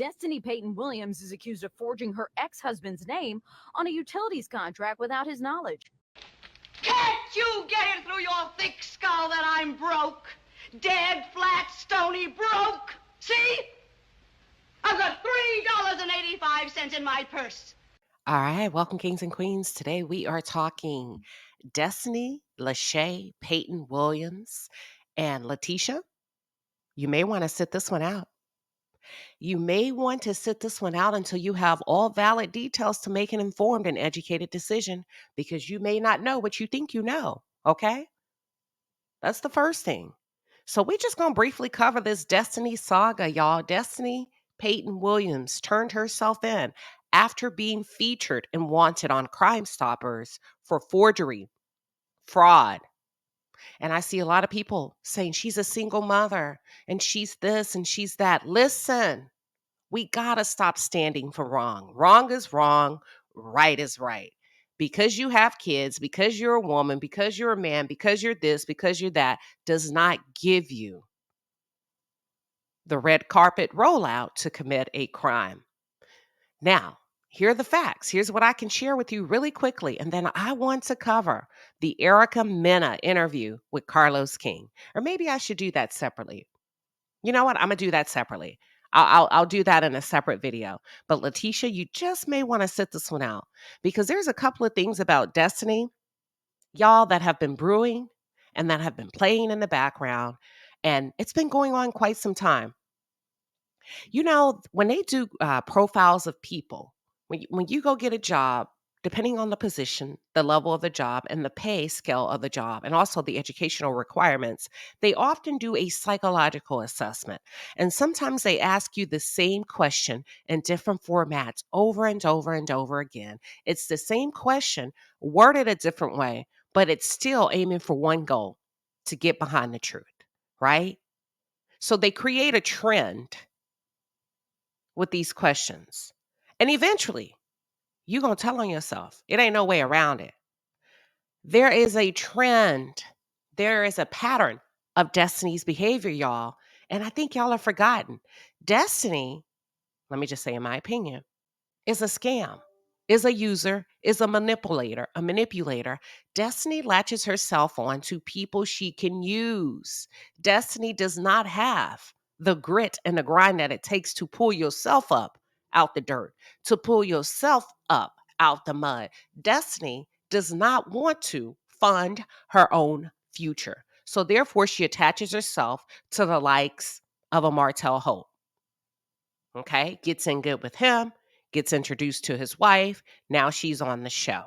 Destiny Payton Williams is accused of forging her ex-husband's name on a utilities contract without his knowledge. Can't you get it through your thick skull that I'm broke? Dead, flat, stony broke. See? I've got $3.85 in my purse. All right, welcome, kings and queens. Today we are talking Destiny Lachey Payton Williams and Latisha. You may want to sit this one out. You may want to sit this one out until you have all valid details to make an informed and educated decision, because you may not know what you think you know, okay? That's the first thing. So we're just going to briefly cover this Destiny saga, y'all. Destiny Payton Williams turned herself in after being featured and wanted on Crime Stoppers for forgery, fraud. And I see a lot of people saying she's a single mother and she's this and she's that. Listen, we got to stop standing for wrong. Wrong is wrong. Right is right. Because you have kids, because you're a woman, because you're a man, because you're this, because you're that, does not give you the red carpet rollout to commit a crime. Now, here are the facts. Here's what I can share with you really quickly. And then I want to cover the Erica Mena interview with Carlos King. Or maybe I should do that separately. You know what? I'm going to do that separately. I'll do that in a separate video. But Latisha, you just may want to sit this one out, because there's a couple of things about Destiny, y'all, that have been brewing and that have been playing in the background. And it's been going on quite some time. You know, when they do profiles of people, when you go get a job, depending on the position, the level of the job, and the pay scale of the job, and also the educational requirements, they often do a psychological assessment. And sometimes they ask you the same question in different formats over and over and over again. It's the same question worded a different way, but it's still aiming for one goal: to get behind the truth, right? So they create a trend with these questions. And eventually, you're going to tell on yourself. It ain't no way around it. There is a trend. There is a pattern of Destiny's behavior, y'all. And I think y'all have forgotten. Destiny, let me just say in my opinion, is a scam, is a user, is a manipulator. Destiny latches herself on to people she can use. Destiny does not have the grit and the grind that it takes to pull yourself up out the dirt, to pull yourself up out the mud. Destiny does not want to fund her own future. So therefore, she attaches herself to the likes of a MartellHolt. Okay, gets in good with him, gets introduced to his wife. Now she's on the show.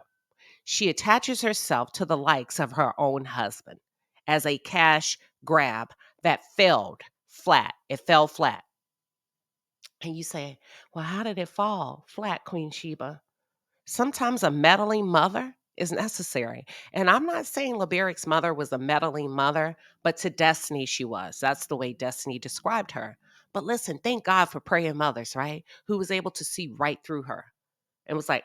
She attaches herself to the likes of her own husband as a cash grab that failed flat. It fell flat. And you say, well, how did it fall flat, Queen Sheba? Sometimes a meddling mother is necessary. And I'm not saying LeBeric's mother was a meddling mother, but to Destiny she was. That's the way Destiny described her. But listen, thank God for praying mothers, right? Who was able to see right through her and was like,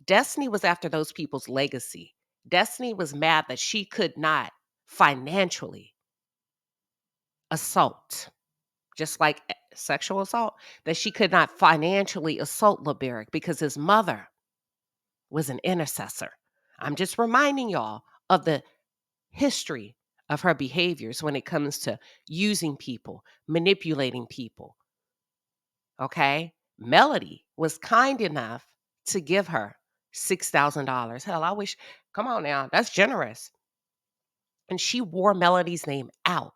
Destiny was after those people's legacy. Destiny was mad that she could not financially assault, just like sexual assault, that she could not financially assault LeBeric because his mother was an intercessor. I'm just reminding y'all of the history of her behaviors when it comes to using people, manipulating people. Okay? Melody was kind enough to give her $6,000. Hell, I wish, come on now, that's generous. And she wore Melody's name out.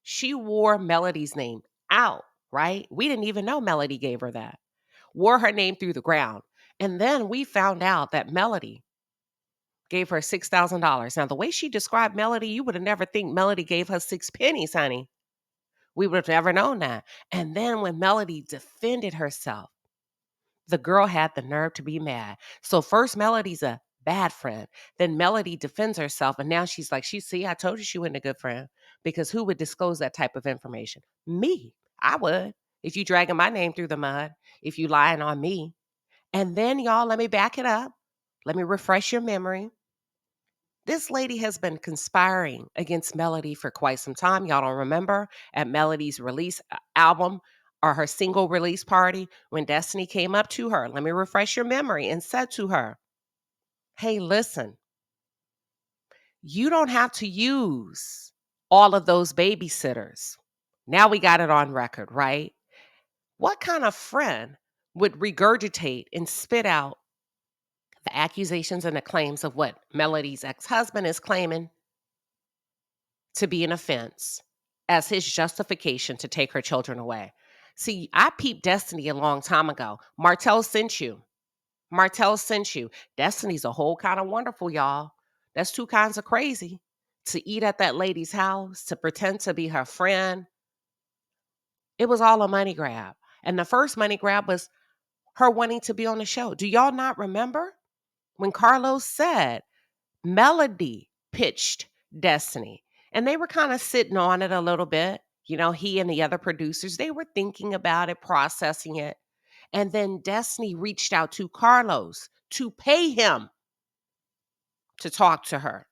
She wore Melody's name out, right? We didn't even know Melody gave her that. Wore her name through the ground. And then we found out that Melody gave her $6,000. Now, the way she described Melody, you would have never think Melody gave her 6 pennies, honey. We would have never known that. And then when Melody defended herself, the girl had the nerve to be mad. So first Melody's a bad friend. Then Melody defends herself. And now she's like, see, I told you she wasn't a good friend. Because who would disclose that type of information? Me. I would. If you dragging my name through the mud, if you lying on me. And then y'all, let me back it up. Let me refresh your memory. This lady has been conspiring against Melody for quite some time. Y'all don't remember at Melody's release album or her single release party when Destiny came up to her, let me refresh your memory, and said to her, hey, listen, you don't have to use all of those babysitters. Now we got it on record, right? What kind of friend would regurgitate and spit out the accusations and the claims of what Melody's ex-husband is claiming to be an offense as his justification to take her children away? See, I peeped Destiny a long time ago. Martell sent you. Martell sent you. Destiny's a whole kind of wonderful, y'all. That's two kinds of crazy. To eat at that lady's house, to pretend to be her friend. It was all a money grab. And the first money grab was her wanting to be on the show. Do y'all not remember when Carlos said Melody pitched Destiny? And they were kind of sitting on it a little bit. You know, he and the other producers, they were thinking about it, processing it. And then Destiny reached out to Carlos to pay him to talk to her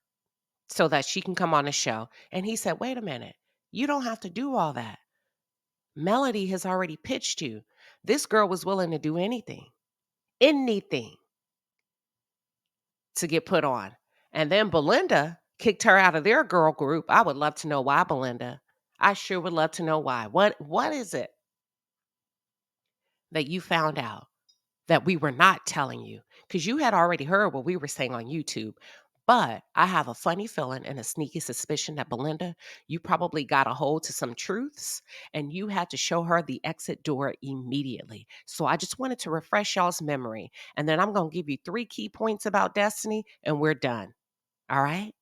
so that she can come on the show. And he said, wait a minute, you don't have to do all that. Melody has already pitched you. This girl was willing to do anything to get put on. And then Belinda kicked her out of their girl group. I would love to know why, Belinda. I sure would love to know why. What is it that you found out that we were not telling you? Because you had already heard what we were saying on YouTube. But I have a funny feeling and a sneaky suspicion that Belinda, you probably got a hold to some truths and you had to show her the exit door immediately. So I just wanted to refresh y'all's memory. And then I'm going to give you 3 key points about Destiny and we're done. All right?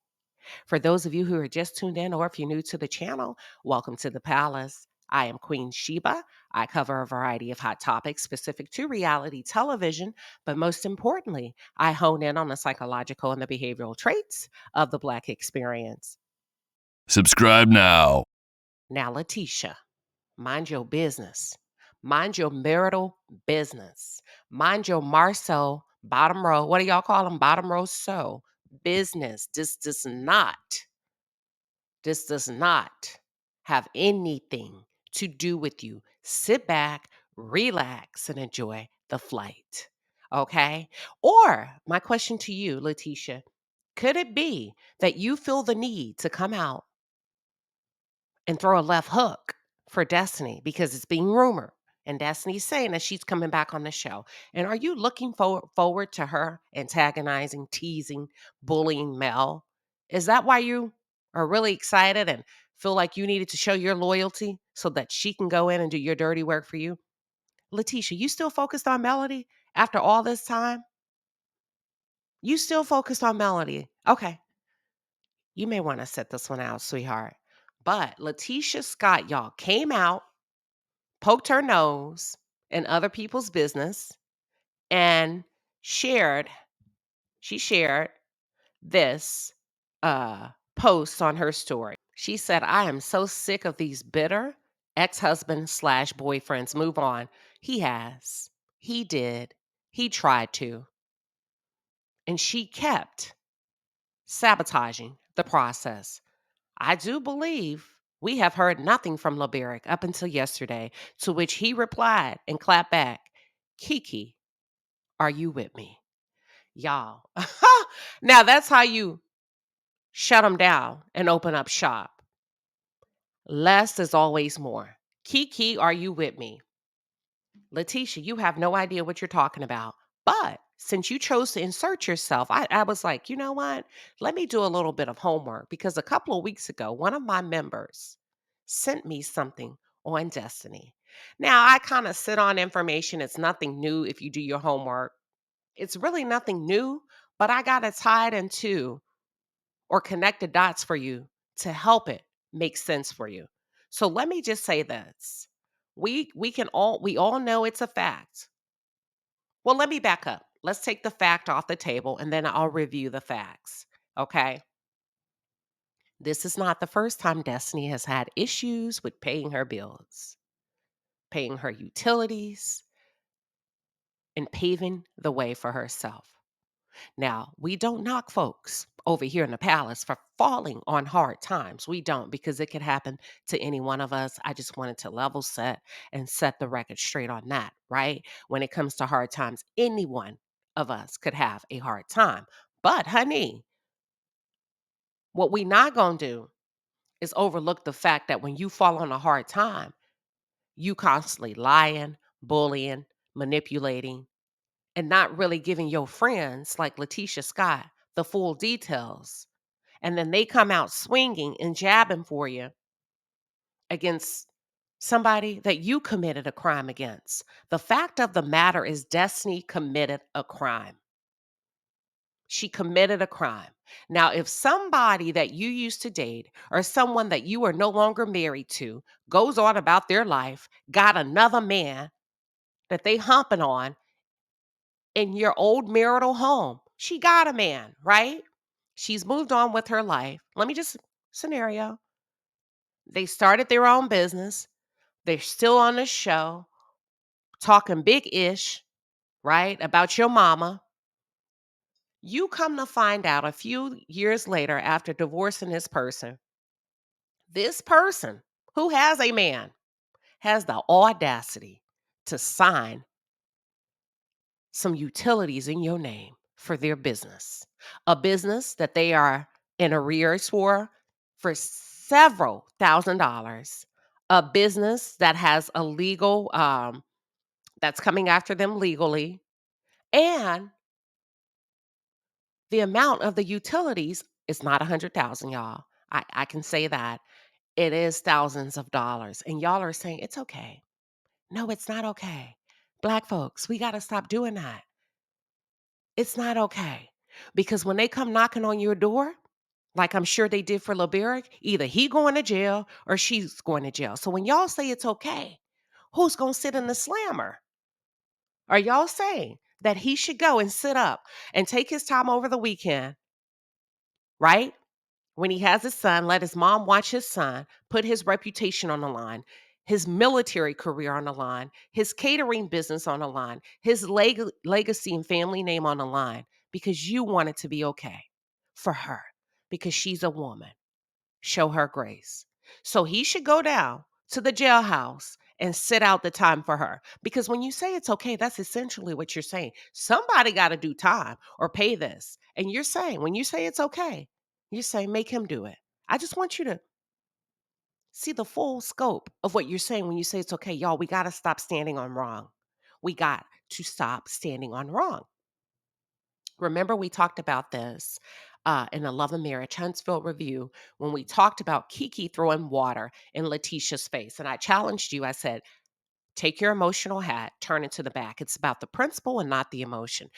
For those of you who are just tuned in, or if you're new to the channel, welcome to the palace. I am Queen Sheba. I cover a variety of hot topics specific to reality television, but most importantly, I hone in on the psychological and the behavioral traits of the Black experience. Subscribe now. Now, Latisha, mind your business. Mind your marital business. Mind your Marcel bottom row. What do y'all call them? Bottom row business. This does not have anything to do with you. Sit back, relax, and enjoy the flight. Okay? Or my question to you, Latisha, could it be that you feel the need to come out and throw a left hook for Destiny because it's being rumored and Destiny's saying that she's coming back on the show? And are you looking forward to her antagonizing, teasing, bullying Mel? Is that why you are really excited and feel like you needed to show your loyalty so that she can go in and do your dirty work for you? Latisha, you still focused on Melody after all this time? You still focused on Melody? Okay. You may want to set this one out, sweetheart. But Latisha Scott, y'all, came out, poked her nose in other people's business, and she shared this post on her story. She said, I am so sick of these bitter ex-husbands slash boyfriends. Move on. He has. He did. He tried to. And she kept sabotaging the process. I do believe we have heard nothing from LeBerick up until yesterday, to which he replied and clapped back, Kiki, are you with me? Y'all. Now that's how you shut them down and open up shop. Less is always more. Kiki, are you with me? Latisha, you have no idea what you're talking about. But since you chose to insert yourself, I was like, you know what? Let me do a little bit of homework because a couple of weeks ago, one of my members sent me something on Destiny. Now, I kind of sit on information. It's nothing new if you do your homework. It's really nothing new, but I got to tie it into or connect the dots for you to help it make sense for you. So let me just say this. We all know it's a fact. Well, let me back up. Let's take the fact off the table and then I'll review the facts. Okay? This is not the first time Destiny has had issues with paying her bills, paying her utilities, and paving the way for herself. Now, we don't knock folks over here in the palace for falling on hard times. We don't, because it could happen to any one of us. I just wanted to level set and set the record straight on that, right? When it comes to hard times, any one of us could have a hard time. But honey, what we not going to do is overlook the fact that when you fall on a hard time, you constantly lying, bullying, manipulating, and not really giving your friends like Latisha Scott the full details. And then they come out swinging and jabbing for you against somebody that you committed a crime against. The fact of the matter is, Destiny committed a crime. She committed a crime. Now, if somebody that you used to date or someone that you are no longer married to goes on about their life, got another man that they humping on in your old marital home, she got a man, right? She's moved on with her life. Let me just scenario. They started their own business. They're still on the show, talking big ish, right? About your mama. You come to find out a few years later, after divorcing this person who has a man has the audacity to sign some utilities in your name for their business, a business that they are in arrears for several $1,000s, a business that has a legal that's coming after them legally, and the amount of the utilities is not 100,000, y'all. I can say that. It is thousands of dollars. And y'all are saying it's okay. No, it's not okay. Black folks, we got to stop doing that. It's not okay. Because when they come knocking on your door, like I'm sure they did for LeBerick, either he going to jail or she's going to jail. So when y'all say it's okay, who's going to sit in the slammer? Are y'all saying that he should go and sit up and take his time over the weekend, right? When he has his son, let his mom watch his son, put his reputation on the line, his military career on the line, his catering business on the line, his legacy and family name on the line, because you want it to be okay for her, because she's a woman. Show her grace. So he should go down to the jailhouse and sit out the time for her. Because when you say it's okay, that's essentially what you're saying. Somebody got to do time or pay this. And you're saying, when you say it's okay, you're saying, make him do it. I just want you to see the full scope of what you're saying when you say it's okay. Y'all, we got to stop standing on wrong. We got to stop standing on wrong. Remember, we talked about this in the Love and Marriage Huntsville review when we talked about Kiki throwing water in Latisha's face. And I challenged you. I said, take your emotional hat, turn it to the back. It's about the principle and not the emotion.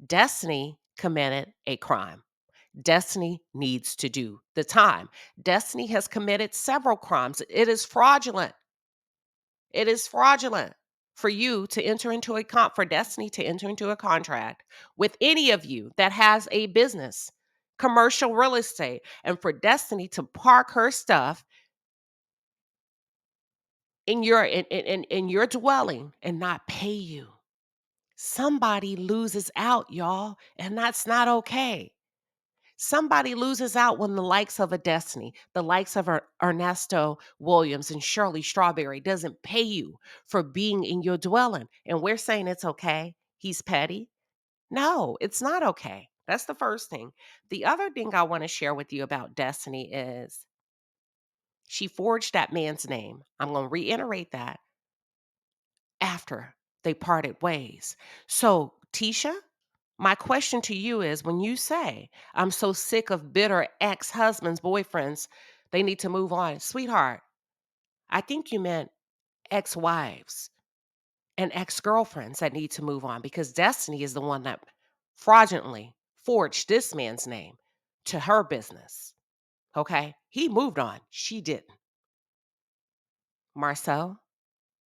Destiny committed a crime. Destiny needs to do the time. Destiny has committed several crimes. It is fraudulent. It is fraudulent for you to enter into for Destiny to enter into a contract with any of you that has a business, commercial real estate, and for Destiny to park her stuff in your dwelling and not pay you. Somebody loses out, y'all, and that's not okay. Somebody loses out when the likes of a Destiny, the likes of Ernesto Williams and Shirley Strawberry doesn't pay you for being in your dwelling. And we're saying it's okay. He's petty. No, it's not okay. That's the first thing. The other thing I want to share with you about Destiny is she forged that man's name. I'm going to reiterate that after they parted ways. So, Tisha, my question to you is, when you say, I'm so sick of bitter ex-husbands, boyfriends, they need to move on. Sweetheart, I think you meant ex-wives and ex-girlfriends that need to move on, because Destiny is the one that fraudulently forged this man's name to her business. Okay? He moved on. She didn't. Marcel,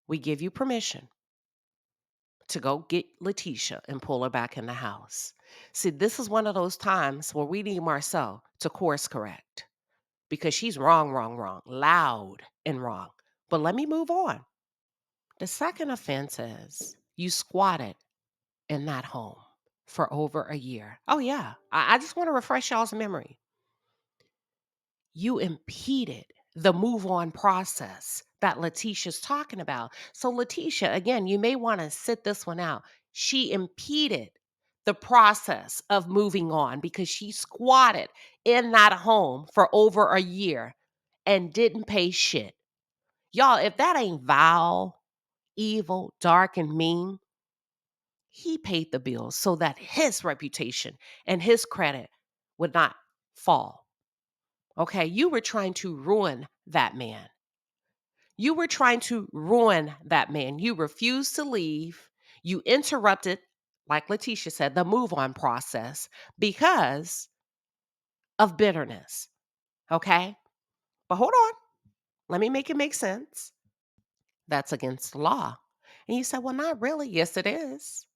we give you permission to go get Latisha and pull her back in the house. See, this is one of those times where we need Marcel to course correct, because she's wrong, wrong, wrong, loud and wrong. But let me move on. The second offense is you squatted in that home for over a year. Oh, yeah. I just want to refresh y'all's memory. You impeded the move on process that Latisha's talking about. So, Latisha, again, you may want to sit this one out. She impeded the process of moving on because she squatted in that home for over a year and didn't pay shit. Y'all, if that ain't vile, evil, dark, and mean, he paid the bills so that his reputation and his credit would not fall. Okay, you were trying to ruin that man. You were trying to ruin that man. You refused to leave. You interrupted, like Latisha said, the move on process because of bitterness. Okay, but hold on. Let me make it make sense. That's against the law. And you said, well, not really. Yes, it is.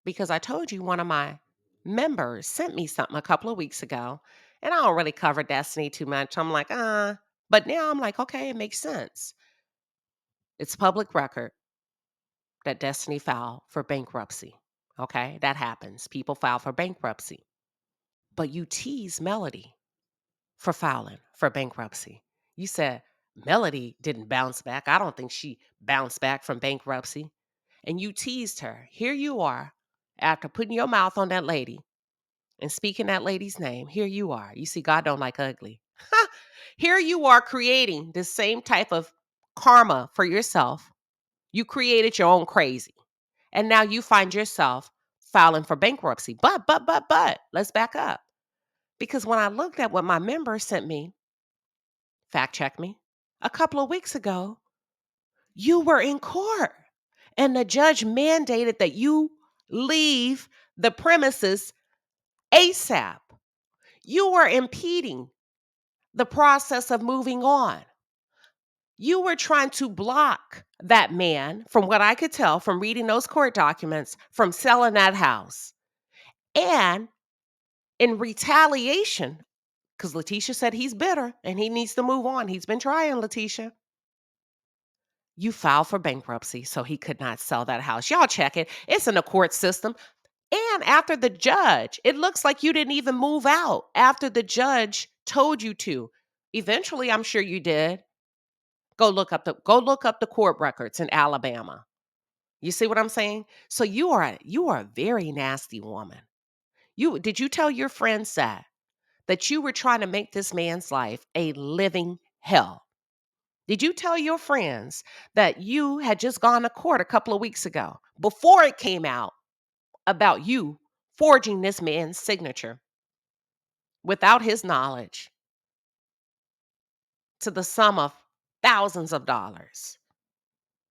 Because I told you one of my members sent me something a couple of weeks ago, and I don't really cover Destiny too much. I'm like, but now I'm like, okay, it makes sense. It's public record that Destiny filed for bankruptcy. Okay, that happens. People file for bankruptcy. But you tease Melody for filing for bankruptcy. You said Melody didn't bounce back. I don't think she bounced back from bankruptcy. And you teased her. Here you are, after putting your mouth on that lady and speaking that lady's name. Here you are. You see, God don't like ugly. Here you are creating the same type of karma for yourself. You created your own crazy. And now you find yourself filing for bankruptcy. But, let's back up. Because when I looked at what my member sent me, fact check me, a couple of weeks ago, you were in court. And the judge mandated that you leave the premises ASAP. You were impeding the process of moving on. You were trying to block that man, from what I could tell from reading those court documents, from selling that house. And in retaliation, because Latisha said he's bitter and he needs to move on. He's been trying, Latisha. You filed for bankruptcy so he could not sell that house. Y'all check it. It's in the court system. And after the judge, it looks like you didn't even move out after the judge told you to. Eventually, I'm sure you did. Go look up the court records in Alabama. You see what I'm saying? So you are a very nasty woman. Did you tell your friends that you were trying to make this man's life a living hell? Did you tell your friends that you had just gone to court a couple of weeks ago before it came out about you forging this man's signature without his knowledge to the sum of thousands of dollars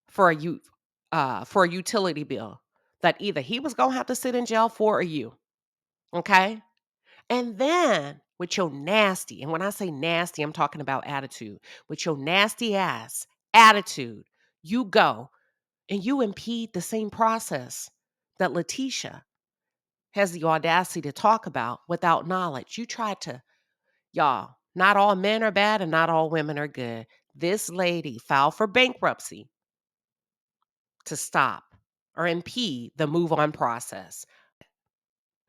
for a utility bill that either he was going to have to sit in jail for or you? Okay? And then with your nasty, and when I say nasty, I'm talking about attitude. With your nasty ass attitude, you go and you impede the same process that Latisha has the audacity to talk about without knowledge. You tried to, y'all, not all men are bad and not all women are good. This lady filed for bankruptcy to stop or impede the move on process.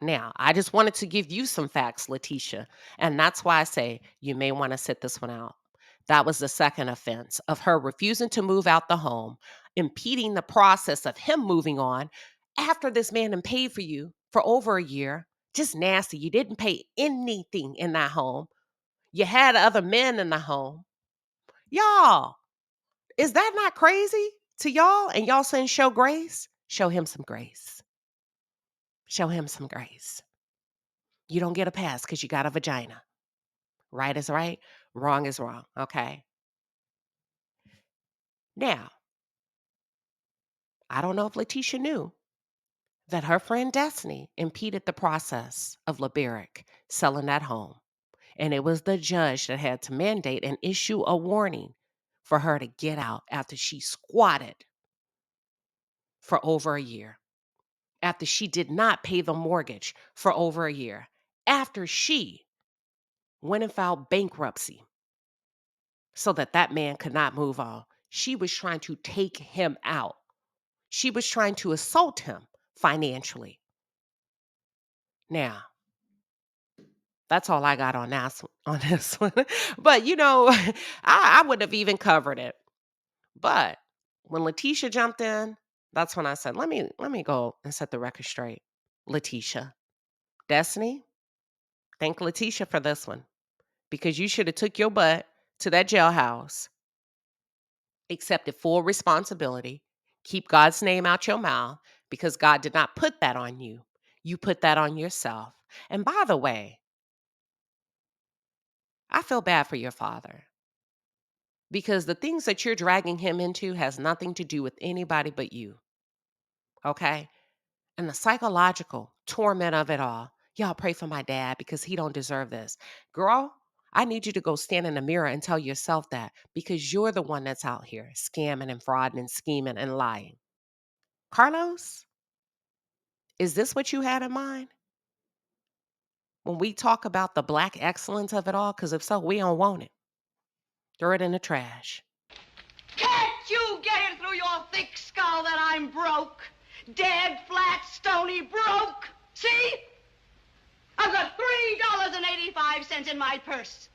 Now, I just wanted to give you some facts, Latisha, and that's why I say you may want to sit this one out. That was the second offense of her refusing to move out the home, impeding the process of him moving on after this man had paid for you for over a year. Just nasty. You didn't pay anything in that home. You had other men in the home. Y'all, is that not crazy to y'all? And y'all saying show grace? Show him some grace. Show him some grace. You don't get a pass because you got a vagina. Right is right, wrong is wrong. Okay. Now, I don't know if Letitia knew that her friend Destiny impeded the process of LeBerick selling that home. And it was the judge that had to mandate and issue a warning for her to get out after she squatted for over a year, after she did not pay the mortgage for over a year, after she went and filed bankruptcy so that that man could not move on. She was trying to take him out. She was trying to assault him financially. Now, that's all I got on this one. But I would have even covered it. But when Latisha jumped in, that's when I said, let me go and set the record straight. Latisha. Destiny, thank Latisha for this one. Because you should have took your butt to that jailhouse, accepted full responsibility, keep God's name out your mouth, because God did not put that on you. You put that on yourself. And by the way, I feel bad for your father, because the things that you're dragging him into has nothing to do with anybody but you. Okay? And the psychological torment of it all. Y'all pray for my dad because he don't deserve this. Girl, I need you to go stand in the mirror and tell yourself that, because you're the one that's out here scamming and frauding and scheming and lying. Carlos, is this what you had in mind when we talk about the black excellence of it all? Because if so, we don't want it. Throw it in the trash. Can't you get it through your thick skull that I'm broke? Dead, flat, stony broke. See? I've got $3.85 in my purse.